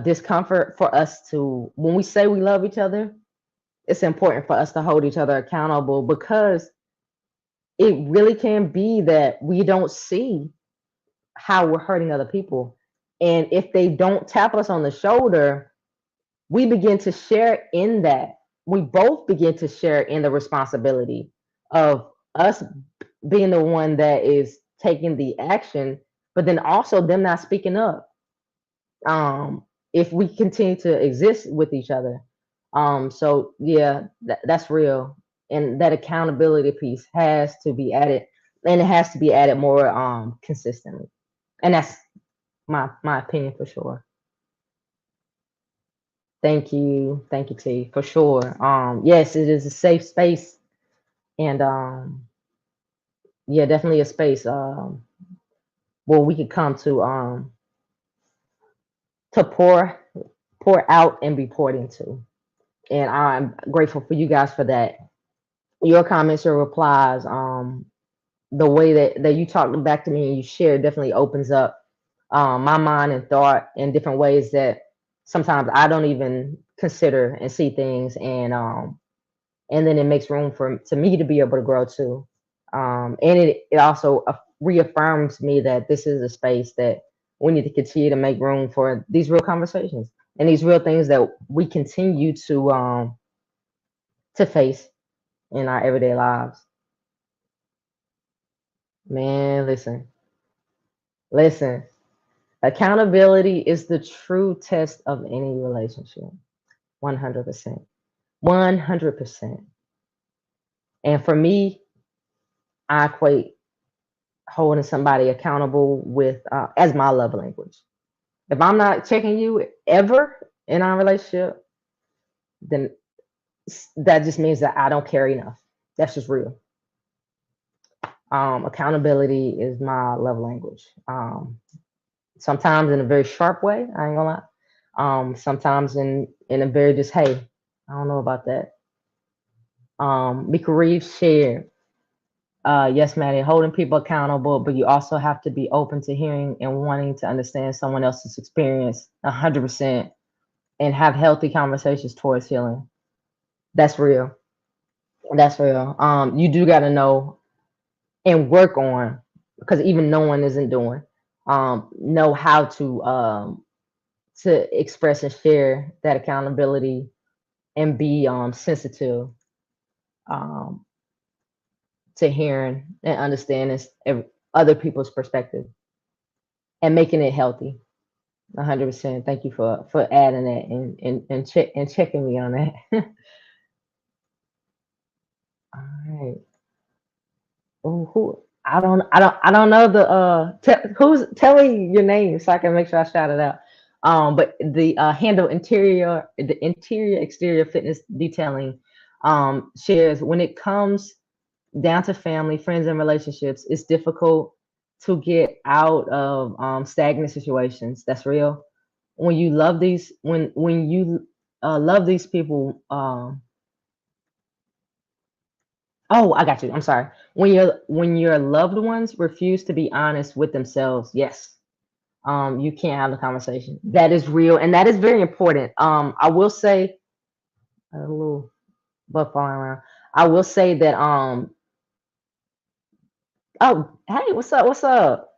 discomfort, for us to, when we say we love each other, it's important for us to hold each other accountable, because it really can be that we don't see how we're hurting other people. And if they don't tap us on the shoulder, we begin to share in that. We both begin to share in the responsibility of us being the one that is taking the action, but then also them not speaking up. If we continue to exist with each other. So yeah, that's real. And that accountability piece has to be added, and it has to be added more consistently. And that's my opinion for sure. Thank you, T, for sure. Yes, it is a safe space, and yeah, definitely a space where we could come to pour out and be poured into. And I'm grateful for you guys for that. Your comments, your replies, the way that you talked back to me and you shared definitely opens up my mind and thought in different ways that sometimes I don't even consider and see things, and then it makes room for to me to be able to grow too. And it also reaffirms me that this is a space that we need to continue to make room for these real conversations and these real things that we continue to face in our everyday lives. Man, listen. Accountability is the true test of any relationship. 100%. 100%. And for me, I equate holding somebody accountable with as my love language. If I'm not checking you ever in our relationship, then that just means that I don't care enough. That's just real. Accountability is my love language. Sometimes in a very sharp way, I ain't gonna lie. Sometimes in a very just, hey, I don't know about that. Mika Reeves shared, yes, Maddie, holding people accountable, but you also have to be open to hearing and wanting to understand someone else's experience 100%, and have healthy conversations towards healing. That's real. That's real. You do got to know and work on, because even no one isn't doing, know how to express and share that accountability and be sensitive um, to hearing and understanding other people's perspective and making it healthy. 100%. Thank you for adding that and checking me on that. All right. Oh, who? I don't know the who's tell me your name so I can make sure I shout it out. But the handle the interior exterior fitness detailing shares, when it comes down to family, friends, and relationships, it's difficult to get out of stagnant situations. That's real. When you love when you love these people, oh, I got you. I'm sorry. When your loved ones refuse to be honest with themselves, yes, you can't have the conversation. That is real, and that is very important. I will say a little butt falling around. I will say that oh, hey, what's up? What's up?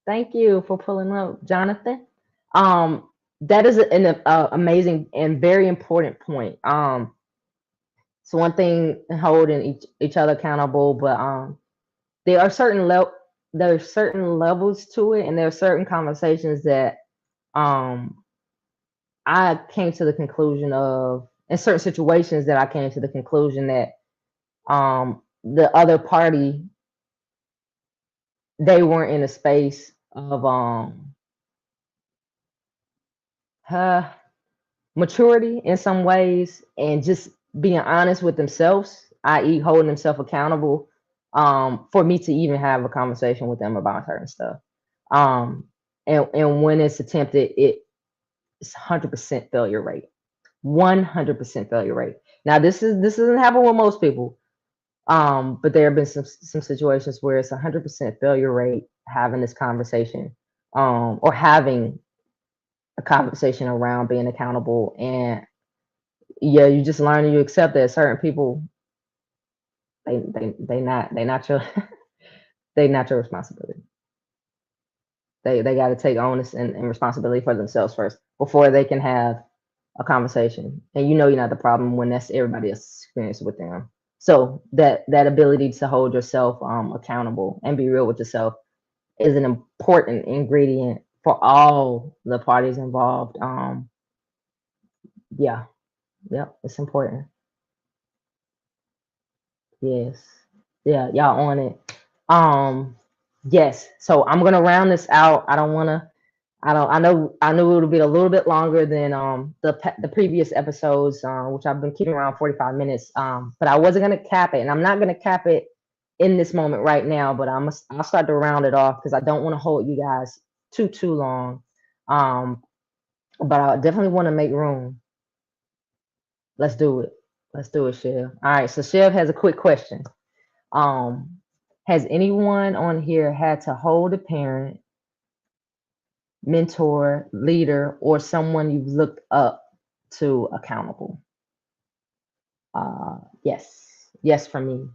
Thank you for pulling up, Jonathan. That is an amazing and very important point. So one thing holding each other accountable, but there are there are certain levels to it, and there are certain conversations that um I came to the conclusion of, in certain situations that I came to the conclusion that the other party, they weren't in a space of uh, maturity in some ways, and just being honest with themselves, i.e., holding themselves accountable for me to even have a conversation with them about certain stuff. Um, and when it's attempted, it's 100% failure rate. 100% failure rate. Now this doesn't happen with most people. But there have been some situations where it's 100% failure rate having this conversation, or having a conversation around being accountable. And yeah, you just learn and you accept that certain people, they not your they not your responsibility. They got to take onus and responsibility for themselves first before they can have a conversation. And you know you're not the problem when that's everybody else's experience with them. So that ability to hold yourself accountable and be real with yourself is an important ingredient for all the parties involved. Yeah, yeah, it's important. Yes. Yeah, y'all on it. Um, yes. So I'm gonna round this out. I don't wanna I know it'll be a little bit longer than the previous episodes, which I've been keeping around 45 minutes. But I wasn't gonna cap it, and I'm not gonna cap it in this moment right now, but I'll start to round it off because I don't want to hold you guys too long. Um, but I definitely want to make room. Let's do it. Let's do it, Chev. All right, so Chev has a quick question. Um, has anyone on here had to hold a parent, mentor, leader, or someone you've looked up to accountable? Yes. Yes, for me.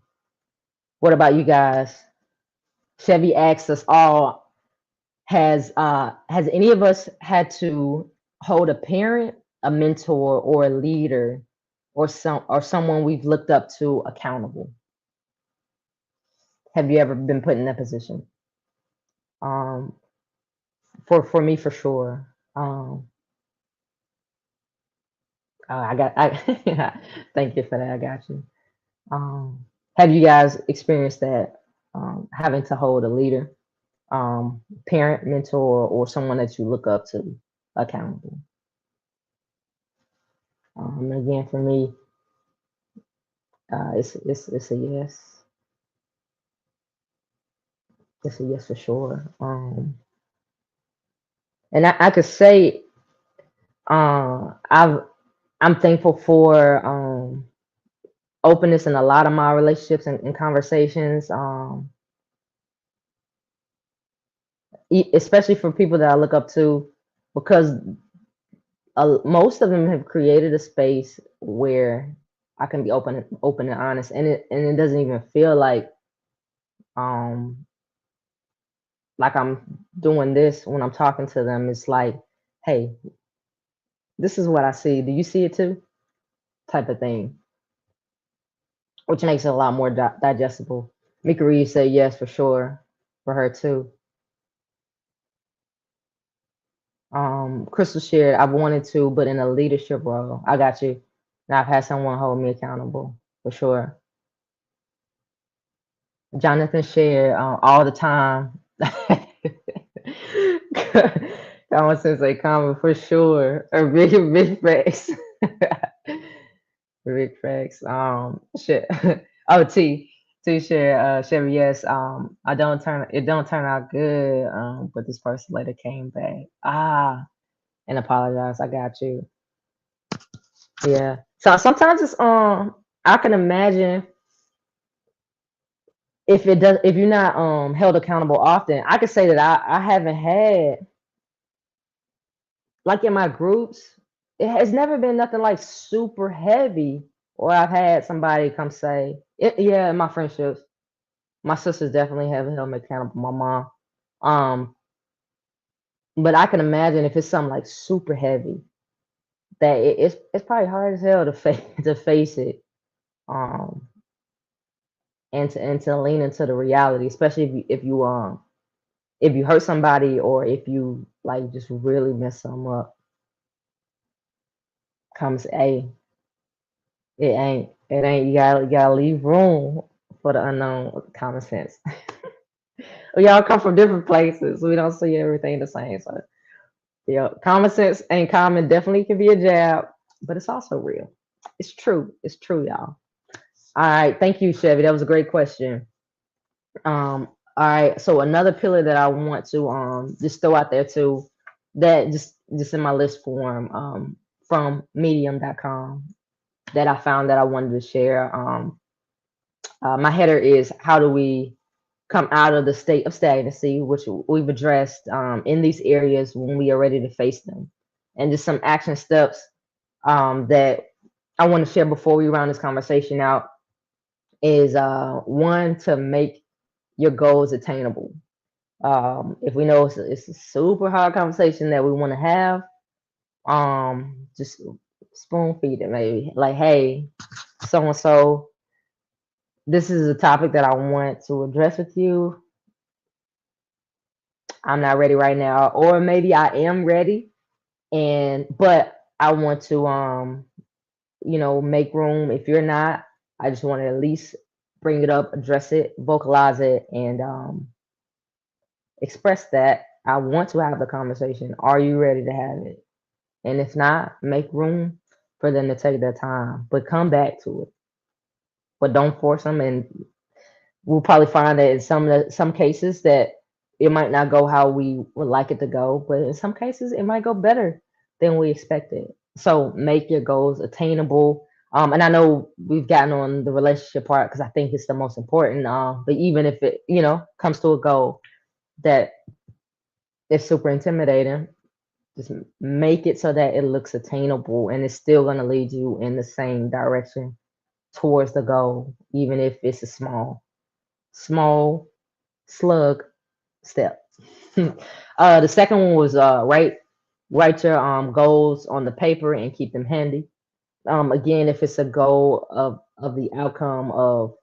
What about you guys? Chevy asks us all, has any of us had to hold a parent, a mentor, or a leader, or someone we've looked up to accountable? Have you ever been put in that position? Um, for me, for sure. I thank you for that. I got you. Um, have you guys experienced that, having to hold a leader, parent, mentor, or someone that you look up to accountable? Again, for me, it's a yes. It's a yes for sure. And I could say, I've I'm thankful for openness in a lot of my relationships and conversations. Especially for people that I look up to, because most of them have created a space where I can be open and honest, and it doesn't even feel um like I'm doing this when I'm talking to them. It's like, hey, this is what I see. Do you see it too? Type of thing, which makes it a lot more digestible. Mika Reeves said yes for sure for her too. Crystal shared, I've wanted to, but in a leadership role. I got you. Now I've had someone hold me accountable for sure. Jonathan shared, all the time. Common sense ain't common for sure. Or big facts. Big facts. Shit. Oh, T share, Chevy, yes. It don't turn out good. But this person later came back. And apologize. I got you. Yeah. So sometimes it's I can imagine if you're not held accountable often. I could say that I haven't had, like, in my groups, it has never been nothing like super heavy, or I've had somebody come say it. Yeah, in my friendships, my sisters definitely have held me accountable, my mom. um but I can imagine if it's something like super heavy, that it's probably hard as hell to face to face it, um and to lean into the reality, especially if you hurt somebody, or if you like just really mess them up. Comes a it ain't you gotta leave room for the unknown. Common sense. We all come from different places. We don't see everything the same. So yeah, common sense ain't common. Definitely can be a jab, but it's also real. It's true. It's true, y'all. All right. Thank you, Chevy. That was a great question. All right. So another pillar that I want to just throw out there too, that just in my list form from medium.com that I found that I wanted to share. My header is how do we come out of the state of stagnancy, which we've addressed in these areas when we are ready to face them, and just some action steps that I want to share before we round this conversation out is one, to make your goals attainable. If we know it's a super hard conversation that we want to have, just spoon feed it maybe. Like, hey, so and so, this is a topic that I want to address with you. I'm not ready right now, or maybe I am ready, and but I want to make room. If you're not, I just want to at least bring it up, address it, vocalize it, and express that I want to have the conversation. Are you ready to have it? And if not, make room for them to take their time, but come back to it. But don't force them. And we'll probably find that in some cases that it might not go how we would like it to go, but in some cases it might go better than we expected. So make your goals attainable. And I know we've gotten on the relationship part because I think it's the most important. But even if it, comes to a goal that is super intimidating, just make it so that it looks attainable and it's still going to lead you in the same direction towards the goal, even if it's a small slug step. The second one was write your goals on the paper and keep them handy. Again, if it's a goal of the outcome of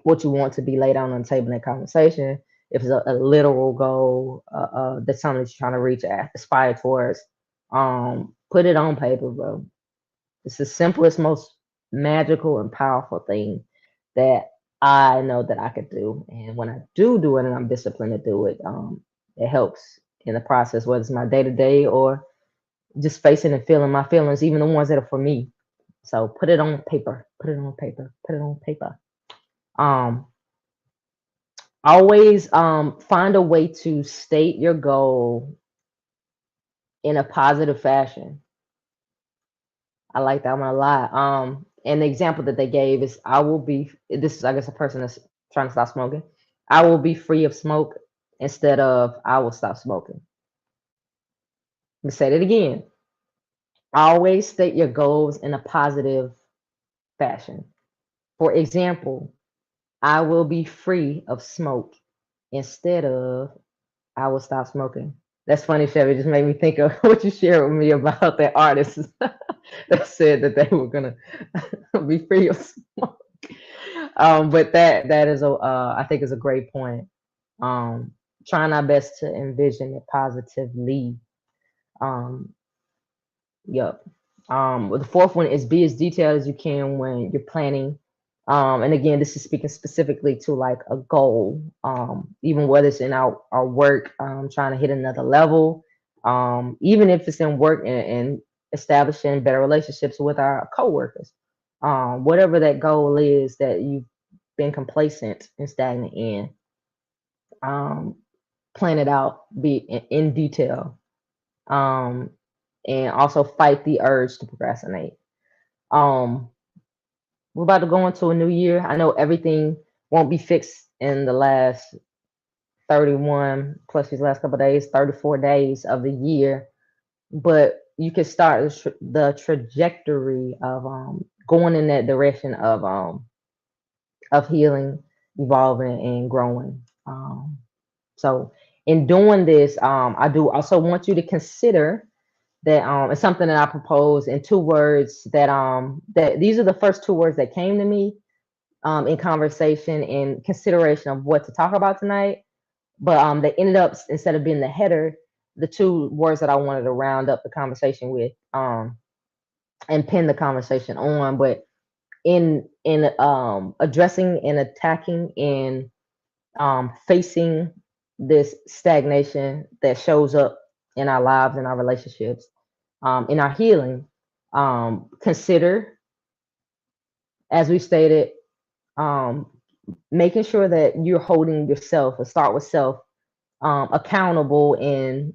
what you want to be laid out on the table in that conversation, if it's a literal goal, that's something that you're trying to reach, aspire towards, put it on paper, bro. It's the simplest, most magical and powerful thing that I know that I could do. And when I do it and I'm disciplined to do it, it helps in the process, whether it's my day to day or just facing and feeling my feelings, even the ones that are for me. So put it on paper, put it on paper, put it on paper. Um, Always find a way to state your goal in a positive fashion. I like that one a lot. And the example that they gave is I will be, this is, I guess, a person that's trying to stop smoking. I will be free of smoke instead of I will stop smoking. Let me say that again. Always state your goals in a positive fashion. For example, I will be free of smoke instead of I will stop smoking. That's funny, Chevy. Just made me think of what you shared with me about that artist that said that they were gonna be free of smoke. But that is I think is a great point. Trying our best to envision it positively. Um, yep. Well, the fourth one is be as detailed as you can when you're planning. And again, this is speaking specifically to like a goal, even whether it's in our work, trying to hit another level, even if it's in work and establishing better relationships with our coworkers, whatever that goal is that you've been complacent and stagnant in, um, plan it out, be in detail, um, and also fight the urge to procrastinate. Um, we're about to go into a new year. I know everything won't be fixed in the last 31 plus these last couple of days, 34 days of the year, but you can start the trajectory of going in that direction of healing, evolving, and growing. So in doing this, I do also want you to consider that it's something that I propose in two words that these are the first two words that came to me in conversation and consideration of what to talk about tonight. But they ended up, instead of being the header, the two words that I wanted to round up the conversation with and pin the conversation on. But in addressing and attacking and facing this stagnation that shows up in our lives, in our relationships, in our healing, consider, as we stated, um, making sure that you're holding yourself, or start with self, accountable in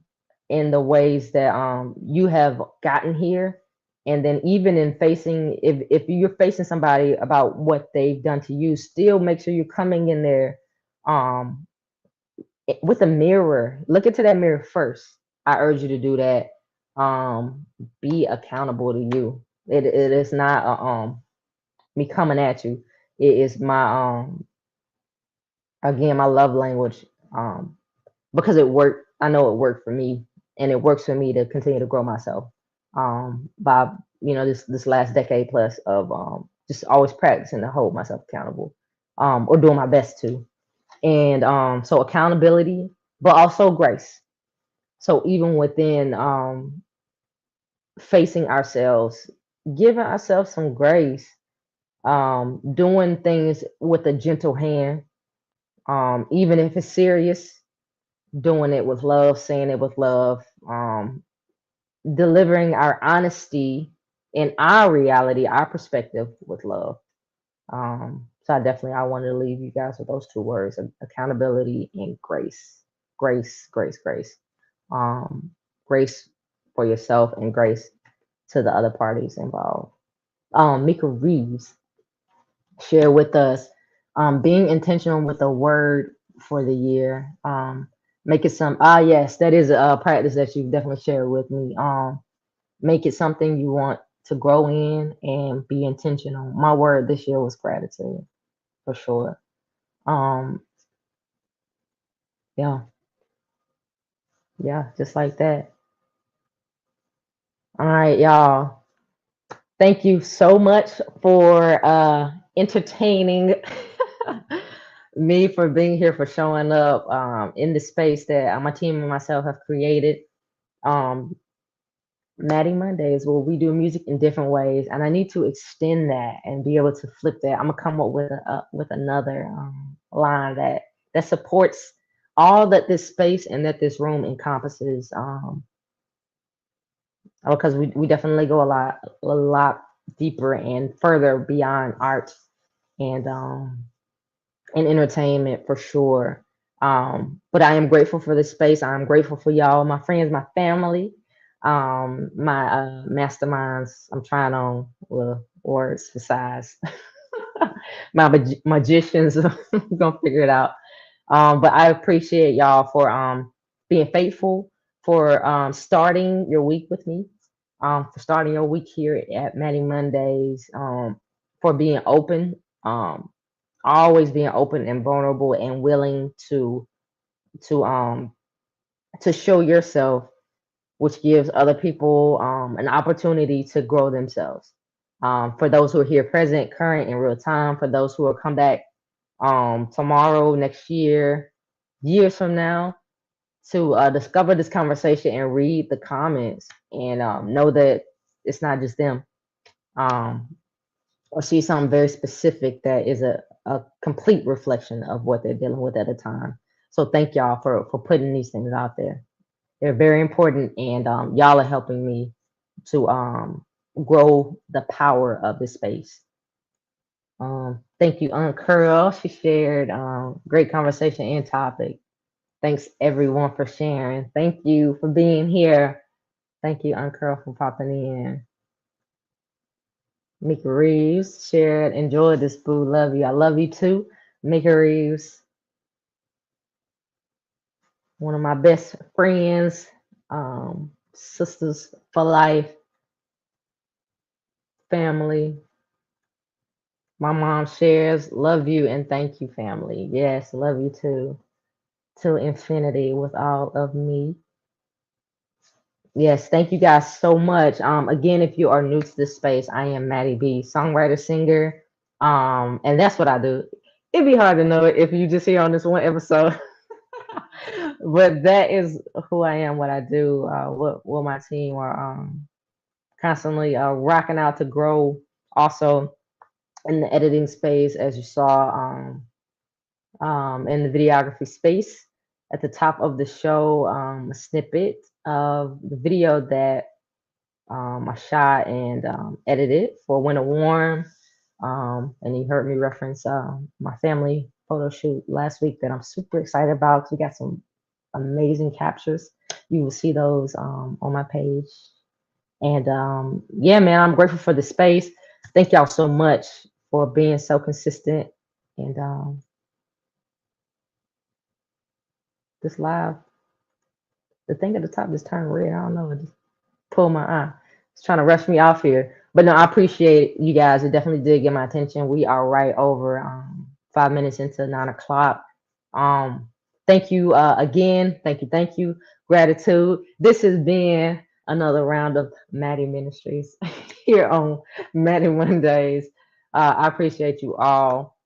the ways that you have gotten here. And then even in facing, if you're facing somebody about what they've done to you, still make sure you're coming in there um with a mirror. Look into that mirror first. I urge you to do that. Be accountable to you. It is not me coming at you. It is my again, my love language. Because it worked. I know it worked for me, and it works for me to continue to grow myself. By this last decade plus of just always practicing to hold myself accountable, or doing my best to. And so accountability, but also grace. So even within facing ourselves, giving ourselves some grace, doing things with a gentle hand, even if it's serious, doing it with love, saying it with love, delivering our honesty and our reality, our perspective with love. So I wanted to leave you guys with those two words: accountability and grace. Grace, grace, grace. Grace for yourself and grace to the other parties involved. Mika Reeves shared with us being intentional with a word for the year. Make it some, yes, that is a practice that you've definitely shared with me. Make it something you want to grow in and be intentional. My word this year was gratitude, for sure. Um, yeah, yeah, just like that. All right, y'all. Thank you so much for entertaining me, for being here, for showing up in the space that my team and myself have created. Um, Mattie Mondays, where we do music in different ways, and I need to extend that and be able to flip that. I'm gonna come up with another line that supports all that this space and that this room encompasses. Because we definitely go a lot deeper and further beyond art and entertainment, for sure. But I am grateful for this space. I'm grateful for y'all, my friends, my family, my masterminds. I'm trying on words for size. My magicians gonna figure it out. But I appreciate y'all for being faithful, for starting your week with me, for starting your week here at Mattie Mondays, for being open, always being open and vulnerable and willing to um to show yourself, which gives other people an opportunity to grow themselves. For those who are here present, current, in real time, for those who will come back tomorrow, next year, years from now, to discover this conversation and read the comments and know that it's not just them, um, or see something very specific that is a complete reflection of what they're dealing with at the time. So thank y'all for putting these things out there. They're very important, and y'all are helping me to grow the power of this space. Thank you, Aunt Curl. She shared great conversation and topic. Thanks everyone for sharing. Thank you for being here. Thank you, Aunt Curl, for popping in. Mika Reeves shared, enjoyed this, boo. Love you. I love you too. Mika Reeves, one of my best friends, sisters for life, family. My mom shares, love you and thank you, family. Yes, love you too. To infinity with all of me. Yes, thank you guys so much. Again, if you are new to this space, I am Mattie B, songwriter, singer. And that's what I do. It'd be hard to know it if you just hear on this one episode. But that is who I am, what I do, what my team are constantly rocking out to grow. Also in the editing space, as you saw, in the videography space. At the top of the show, a snippet of the video that I shot and edited for Winter Warm. And you heard me reference my family photo shoot last week that I'm super excited about because we got some amazing captures. You will see those on my page. And yeah, man, I'm grateful for the space. Thank y'all so much for being so consistent. And this live, the thing at the top just turned red. I don't know. It just pulled my eye. It's trying to rush me off here. But no, I appreciate you guys. It definitely did get my attention. We are right over 5 minutes into 9 o'clock. Thank you again. Thank you. Gratitude. This has been another round of Mattie Ministries here on Mattie Mondays. I appreciate you all.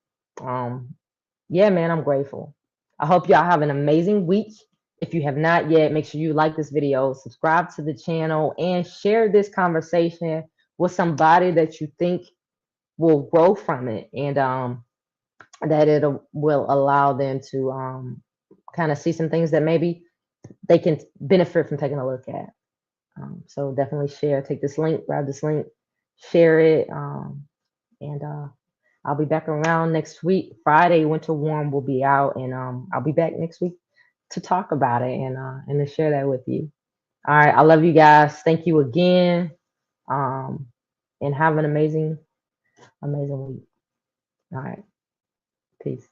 Yeah, man, I'm grateful. I hope y'all have an amazing week. If you have not yet, make sure you like this video, subscribe to the channel, and share this conversation with somebody that you think will grow from it, and that it will allow them to kind of see some things that maybe they can benefit from taking a look at. So definitely share. Take this link, grab this link, share it, and I'll be back around next week. Friday, Winter Warm will be out, and I'll be back next week to talk about it and to share that with you. All right, I love you guys. Thank you again, and have an amazing week. All right, peace.